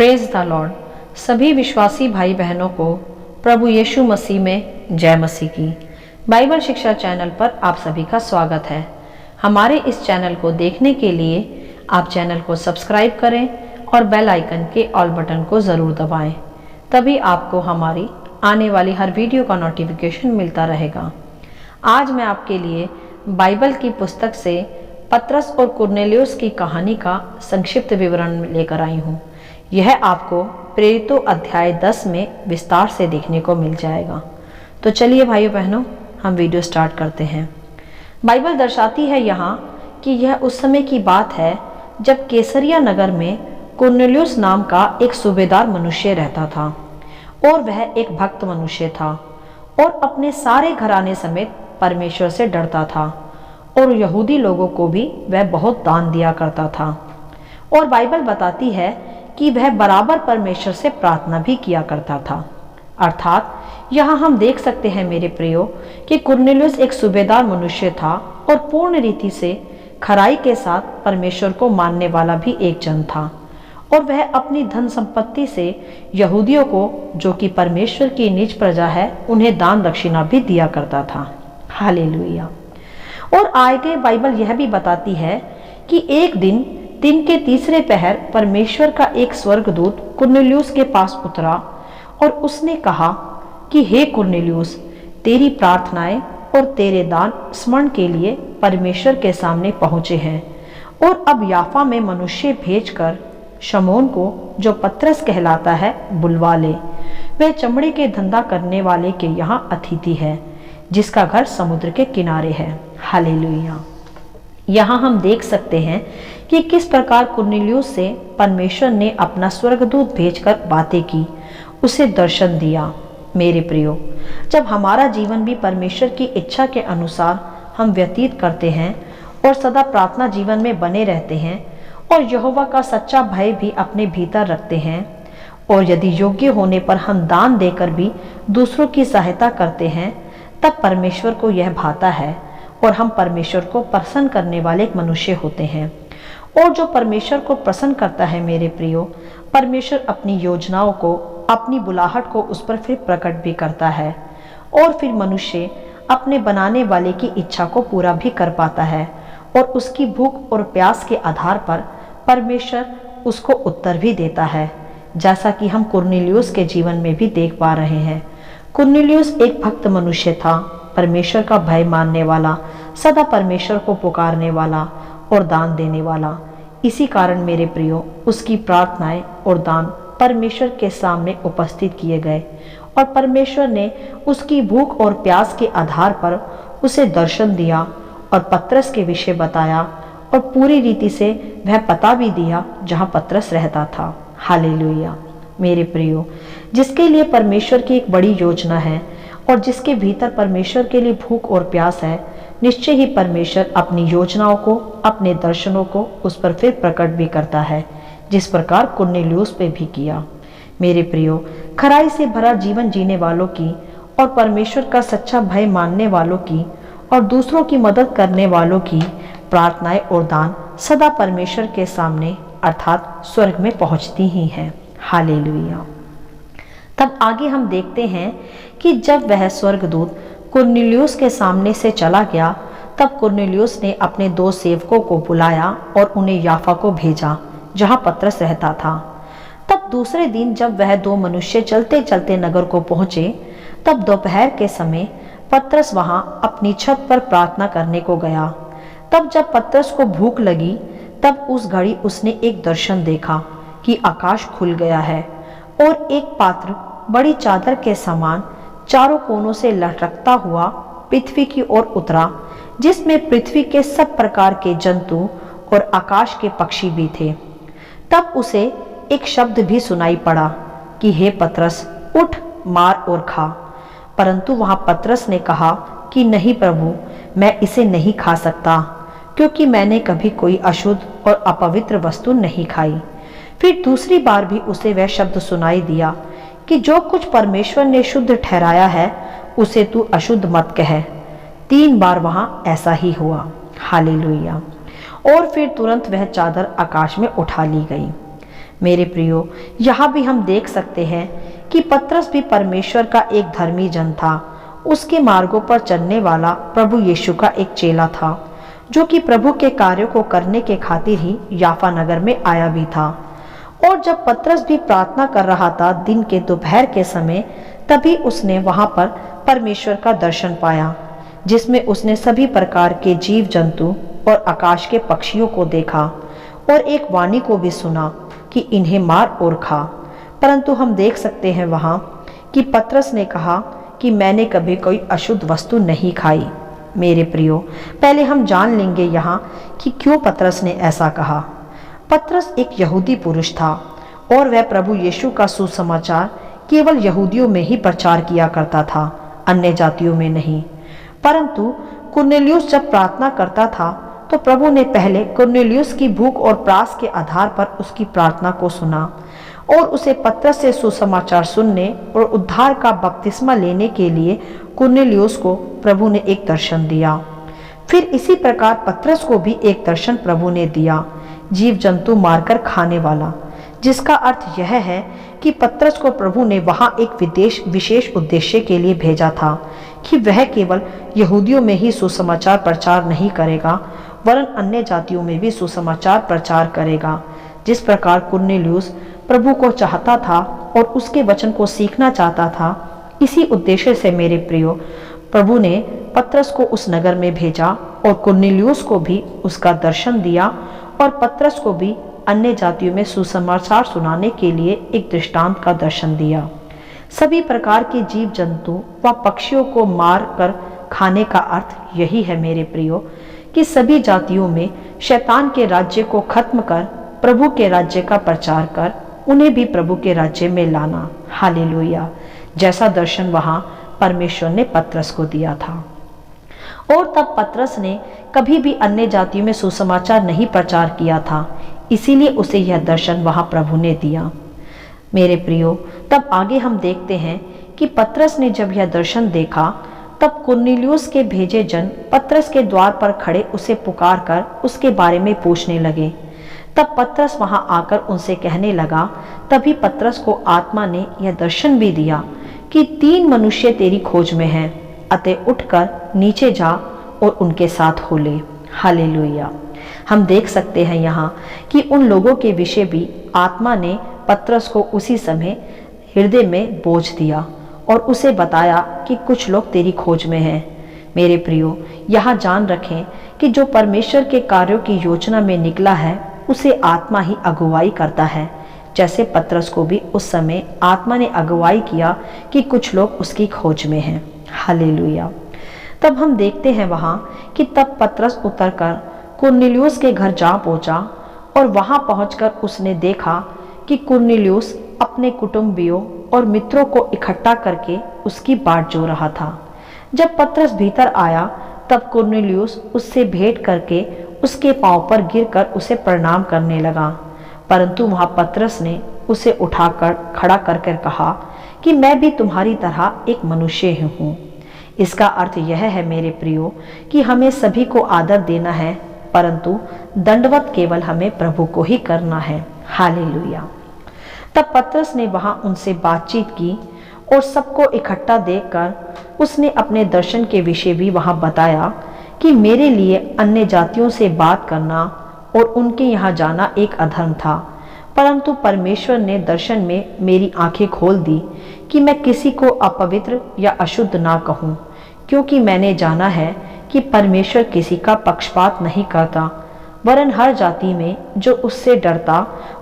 Praise the Lord. सभी विश्वासी भाई बहनों को प्रभु यीशु मसीह में जय मसीह की। बाइबल शिक्षा चैनल पर आप सभी का स्वागत है। हमारे इस चैनल को देखने के लिए आप चैनल को सब्सक्राइब करें और बेल आइकन के ऑल बटन को ज़रूर दबाएं। तभी आपको हमारी आने वाली हर वीडियो का नोटिफिकेशन मिलता रहेगा। आज मैं आपके लिए बाइबल की पुस्तक से पतरस और कुरनेलियुस की कहानी का संक्षिप्त विवरण लेकर आई हूँ। यह आपको प्रेरितों अध्याय 10 में विस्तार से देखने को मिल जाएगा। तो चलिए भाइयों बहनों, हम वीडियो स्टार्ट करते हैं। बाइबल दर्शाती है यहाँ कि यह उस समय की बात है जब कैसरिया नगर में कुरनेलियुस नाम का एक सूबेदार मनुष्य रहता था और वह एक भक्त मनुष्य था और अपने सारे घराने समेत परमेश्वर से डरता था और यहूदी लोगों को भी वह बहुत दान दिया करता था। और बाइबल बताती है कि वह बराबर परमेश्वर से प्रार्थना भी किया करता था। अर्थात यहाँ हम देख सकते हैं मेरे प्रियो कि कुरनेलियुस एक सूबेदार मनुष्य था और पूर्ण रीति से खराई के साथ परमेश्वर को मानने वाला भी एक जन था। और वह अपनी धन संपत्ति से यहूदियों को, जो कि परमेश्वर की निज प्रजा है, उन्हें दान दक्षिणा भी दिया करता था। हालेलुया। और आगे बाइबल यह भी बताती है कि एक दिन के तीसरे पहर परमेश्वर का एक स्वर्गदूत कुरनेलियुस के पास उतरा और उसने कहा कि हे कुरनेलियुस, तेरी प्रार्थनाएं और तेरे दान स्मरण के लिए परमेश्वर के सामने पहुंचे हैं और अब याफा में मनुष्य भेजकर शमौन को, जो पतरस कहलाता है, बुलवा ले। वह चमड़े के धंधा करने वाले के यहाँ अतिथि है, जिसका घर समुद्र के किनारे है। हालेलुया। यहाँ हम देख सकते हैं कि किस प्रकार कुरनेलियुस से परमेश्वर ने अपना स्वर्गदूत भेजकर बातें की, उसे दर्शन दिया। मेरे प्रियो, जब हमारा जीवन भी परमेश्वर की इच्छा के अनुसार हम व्यतीत करते हैं और सदा प्रार्थना जीवन में बने रहते हैं और यहोवा का सच्चा भय भी अपने भीतर रखते हैं, और यदि योग्य होने पर हम दान देकर भी दूसरों की सहायता करते हैं, तब परमेश्वर को यह भाता है और हम परमेश्वर को प्रसन्न करने वाले एक मनुष्य होते हैं। और जो परमेश्वर को प्रसन्न करता है मेरे प्रियो, परमेश्वर अपनी योजनाओं को, अपनी बुलाहट को उस पर फिर प्रकट भी करता है और फिर मनुष्य अपने बनाने वाले की इच्छा को पूरा भी कर पाता है और उसकी भूख और प्यास के आधार पर परमेश्वर उसको उत्तर भी देता है, जैसा कि हम कुरनेलियुस के जीवन में भी देख पा रहे हैं। कुरनेलियुस एक भक्त मनुष्य था, परमेश्वर का भय मानने वाला, सदा परमेश्वर को पुकारने वाला और दान देने वाला। इसी कारण मेरे प्रियो, उसकी प्रार्थनाएं और दान परमेश्वर के सामने उपस्थित किए गए और परमेश्वर ने उसकी भूख और प्यास के आधार पर उसे दर्शन दिया और पतरस के विषय बताया और पूरी रीति से वह पता भी दिया जहां पतरस रहता था। हालेलुया। मेरे प्रियो, जिसके लिए परमेश्वर की एक बड़ी योजना है और जिसके भीतर परमेश्वर के लिए भूख और प्यास है, निश्चय ही परमेश्वर अपनी योजनाओं को, अपने दर्शनों को उस पर फिर प्रकट भी करता है, जिस प्रकार कुरनेलियुस पे भी किया। मेरे प्रियो, खराई से भरा जीवन जीने वालों की और परमेश्वर का सच्चा भय मानने वालों की और दूसरों की मदद करने वालों की प्रार्थनाएं और दान सदा परमेश्वर के सामने अर्थात स्वर्ग में पहुंचती ही हैं। हालेलुया। तब आगे हम देखते हैं कि जब वह स्वर्गदूत कुरनेलियुस के सामने से चला गया, तब कुरनेलियुस ने अपने 2 सेवकों को बुलाया और उन्हें याफा को भेजा, जहां पतरस रहता था। तब दूसरे दिन जब वह 2 मनुष्य चलते चलते नगर को पहुंचे, तब दोपहर के समय पतरस वहां अपनी छत पर प्रार्थना करने को गया। तब जब पतरस को भूख लगी, तब उस घड़ी उसने एक दर्शन देखा कि आकाश खुल गया है और एक पात्र बड़ी चादर के समान चारों कोनों से लटकता हुआ पृथ्वी की ओर उतरा, जिसमें पृथ्वी के सब प्रकार के जंतु और आकाश के पक्षी भी थे। तब उसे एक शब्द भी सुनाई पड़ा कि हे पतरस, उठ, मार और खा। परंतु वहां पतरस ने कहा कि नहीं प्रभु, मैं इसे नहीं खा सकता, क्योंकि मैंने कभी कोई अशुद्ध और अपवित्र वस्तु नहीं खाई। फिर दूसरी बार भी उसे वह शब्द सुनाई दिया कि जो कुछ परमेश्वर ने शुद्ध ठहराया है, उसे तू अशुद्ध मत कह। 3 बार वहां ऐसा ही हुआ। हालेलुया। और फिर तुरंत वह चादर आकाश में उठा ली गई। मेरे प्रियो, यहाँ भी हम देख सकते हैं कि पतरस भी परमेश्वर का एक धर्मी जन था। उसके मार्गों पर चलने वाला प्रभु यीशु का एक चेला था, जो कि प्रभु के कार्यों को करने के खातिर ही याफा नगर में आया भी था। और जब पतरस भी प्रार्थना कर रहा था दिन के दोपहर के समय, तभी उसने वहां पर परमेश्वर का दर्शन पाया, जिसमें उसने सभी प्रकार के जीव जंतु और आकाश के पक्षियों को देखा और एक वाणी को भी सुना कि इन्हें मार और खा। परंतु हम देख सकते हैं वहां कि पतरस ने कहा कि मैंने कभी कोई अशुद्ध वस्तु नहीं खाई। मेरे प्रियो, पहले हम जान लेंगे यहाँ कि क्यों पतरस ने ऐसा कहा। पतरस एक यहूदी पुरुष था और वह प्रभु यीशु का सुसमाचार केवल यहूदियों में ही प्रचार किया करता था, अन्य जातियों में नहीं। परंतु कुरनेलियुस जब प्रार्थना करता था तो प्रभु ने पहले कुरनेलियुस की भूख और प्यास के आधार पर उसकी प्रार्थना को सुना और उसे पतरस से सुसमाचार सुनने और उद्धार का बपतिस्मा लेने के लिए कुरनेलियुस को प्रभु ने एक दर्शन दिया। फिर इसी प्रकार पतरस को भी एक दर्शन प्रभु ने दिया, जीव जंतु मारकर खाने वाला, जिसका अर्थ यह है कि पतरस को प्रभु ने वहां एक विशेष उद्देश्य के लिए भेजा था कि वह केवल यहूदियों में ही सुसमाचार प्रचार नहीं करेगा, वरन अन्य जातियों में भी सुसमाचार प्रचार करेगा। जिस प्रकार कुरनेलियुस प्रभु को चाहता था और उसके वचन को सीखना चाहता था, इसी उद्देश्य से मेरे प्रियो प्रभु ने पतरस को उस नगर में भेजा और कुरनेलियुस को भी उसका दर्शन दिया और पतरस को भी अन्य जातियों में सुसमाचार सुनाने के लिए एक दृष्टांत का दर्शन दिया। सभी प्रकार के जीव जंतु व पक्षियों को मार कर खाने का अर्थ यही है मेरे प्रियो कि सभी जातियों में शैतान के राज्य को खत्म कर प्रभु के राज्य का प्रचार कर उन्हें भी प्रभु के राज्य में लाना। हालेलुया। जैसा दर्शन वहां परमेश्वर ने पतरस को दिया था। और तब पतरस ने कभी भी अन्य जातियों में सुसमाचार नहीं प्रचार किया था, इसीलिए उसे यह दर्शन वहां प्रभु ने दिया। मेरे प्रियो, तब आगे हम देखते हैं कि पतरस ने जब यह दर्शन देखा, तब कुरनेलियुस के भेजे जन पतरस के द्वार पर खड़े उसे पुकार कर उसके बारे में पूछने लगे। तब पतरस वहां आकर उनसे कहने लगा। तभी पतरस को आत्मा ने यह दर्शन भी दिया कि 3 मनुष्य तेरी खोज में हैं, अतः उठकर नीचे जा और उनके साथ हो ले। हालेलुया। हम देख सकते हैं यहाँ कि उन लोगों के विषय भी आत्मा ने पतरस को उसी समय हृदय में बोझ दिया और उसे बताया कि कुछ लोग तेरी खोज में हैं। मेरे प्रियो, यहाँ जान रखें कि जो परमेश्वर के कार्यों की योजना में निकला है उसे आत्मा ही अगुवाई करता है। जैसे पतरस को भी उस समय आत्मा ने अगुवाई किया कि कुछ लोग उसकी खोज में हैं। हालेलुया। तब हम देखते हैं वहां कि तब पतरस उतरकर कुरनेलियुस के घर जा पहुंचा और वहां पहुंचकर उसने देखा कि कुरनेलियुस अपने कुटुंबियों और मित्रों को इकट्ठा करके उसकी बाट जो रहा था। जब पतरस भीतर आया तब कुरनेलियुस उससे भेंट करके उसके पांव पर गिरकर उसे प्रणाम करने लगा। परंतु वहां पतरस ने उसे उठाकर खड़ा कर कहा कि मैं भी तुम्हारी तरह एक मनुष्य ही हूँ। इसका अर्थ यह है मेरे प्रियो कि हमें सभी को आदर देना है, परंतु दंडवत केवल हमें प्रभु को ही करना है। हालेलुया। तब पतरस ने वहां उनसे बातचीत की और सबको इकट्ठा देखकर उसने अपने दर्शन के विषय भी वहां बताया कि मेरे लिए अन्य जातियों से बात करना और उनके यहाँ जाना एक अधर्म था, परंतु परमेश्वर ने दर्शन में मेरी आंखें खोल दी कि मैं किसी को अपवित्र या अशुद्ध ना कहूँ, क्योंकि मैंने जाना है कि परमेश्वर किसी का पक्षपात नहीं करता, वरन हर जाति में जो उससे डरता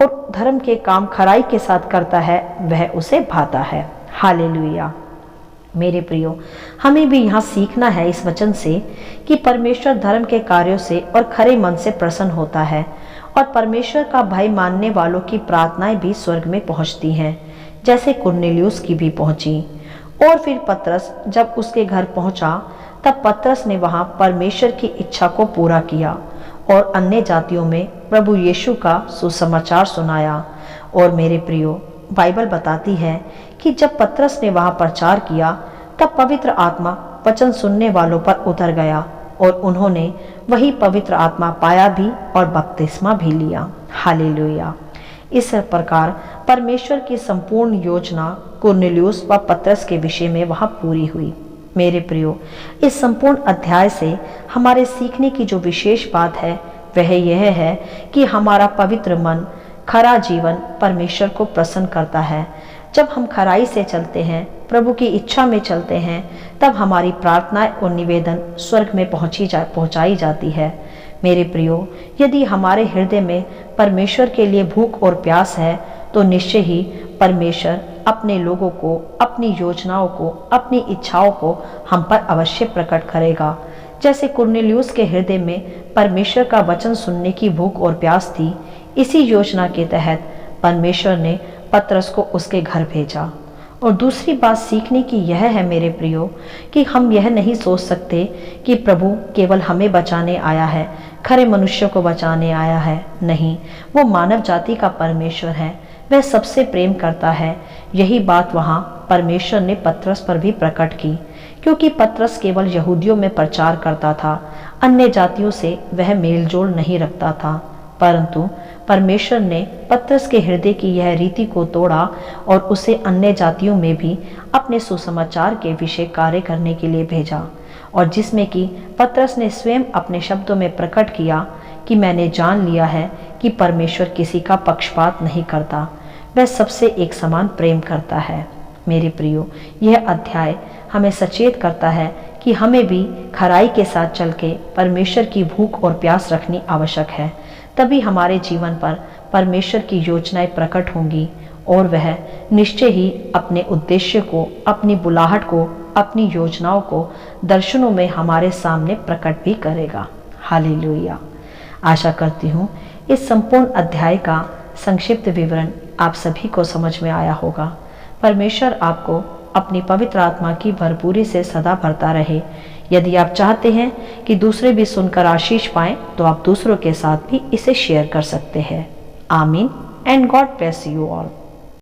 और धर्म के काम खराई के साथ करता है वह उसे भाता है। हालेलुया। मेरे प्रियो, हमें भी यहाँ सीखना है इस वचन से कि परमेश्वर धर्म के कार्यों से और खरे मन से प्रसन्न होता है और परमेश्वर का भय मानने वालों की प्रार्थनाएं भी स्वर्ग में पहुँचती हैं, जैसे कुरनेलियुस की भी पहुँची। और फिर पतरस जब उसके घर पहुँचा तब पतरस ने वहाँ परमेश्वर की इच्छा को पूरा किया और अन्य जातियों में प्रभु यीशु का सुसमाचार सुनाया। और मेरे प्रियो, बाइबल बताती है कि जब पतरस ने वहां प्रचार किया तब पवित्र आत्मा वचन सुनने वालों पर उतर गया और उन्होंने वही पवित्र आत्मा पाया भी और बपतिस्मा भी लिया। हालेलुया। इस प्रकार परमेश्वर की संपूर्ण योजना कुरनेलियुस व पतरस के विषय में वहां पूरी हुई। मेरे प्रियो, इस संपूर्ण अध्याय से हमारे सीखने की जो विशेष बात है वह यह है कि हमारा पवित्र मन, खरा जीवन परमेश्वर को प्रसन्न करता है। जब हम खराई से चलते हैं, प्रभु की इच्छा में चलते हैं, तब हमारी प्रार्थनाएं और निवेदन स्वर्ग में पहुंचाई जाती है। मेरे प्रियो, यदि हमारे हृदय में परमेश्वर के लिए भूख और प्यास है तो निश्चय ही परमेश्वर अपने लोगों को, अपनी योजनाओं को, अपनी इच्छाओं को हम पर अवश्य प्रकट करेगा। जैसे कुरनेलियुस के हृदय में परमेश्वर का वचन सुनने की भूख और प्यास थी, इसी योजना के तहत परमेश्वर ने पतरस को उसके घर भेजा। और दूसरी बात सीखने की यह है मेरे प्रियो कि हम यह नहीं सोच सकते कि प्रभु केवल हमें बचाने आया है, खरे मनुष्य को बचाने आया है। नहीं, वो मानव जाति का परमेश्वर है, वह सबसे प्रेम करता है। यही बात वहाँ परमेश्वर ने पतरस पर भी प्रकट की, क्योंकि पतरस केवल यहूदियों में प्रचार करता था, अन्य जातियों से वह मेलजोल नहीं रखता था। परंतु परमेश्वर ने पतरस के हृदय की यह रीति को तोड़ा और उसे अन्य जातियों में भी अपने सुसमाचार के विषय कार्य करने के लिए भेजा, और जिसमें कि पतरस ने स्वयं अपने शब्दों में प्रकट किया कि मैंने जान लिया है कि परमेश्वर किसी का पक्षपात नहीं करता, वह सबसे एक समान प्रेम करता है। मेरे प्रियो, यह अध्याय हमें सचेत करता है कि हमें भी खराई के साथ चल के परमेश्वर की भूख और प्यास रखनी आवश्यक है। तभी हमारे जीवन पर परमेश्वर की योजनाएं प्रकट होंगी और वह निश्चय ही अपने उद्देश्य को, अपनी बुलाहट को, अपनी योजनाओं को दर्शनों में हमारे सामने प्रकट भी करेगा। हालेलुया। आशा करती हूँ इस संपूर्ण अध्याय का संक्षिप्त विवरण आप सभी को समझ में आया होगा। परमेश्वर आपको अपनी पवित्र आत्मा की भरपूरी से सदा भरता रहे। यदि आप चाहते हैं कि दूसरे भी सुनकर आशीष पाएं, तो आप दूसरों के साथ भी इसे शेयर कर सकते हैं। आमीन and God bless you all.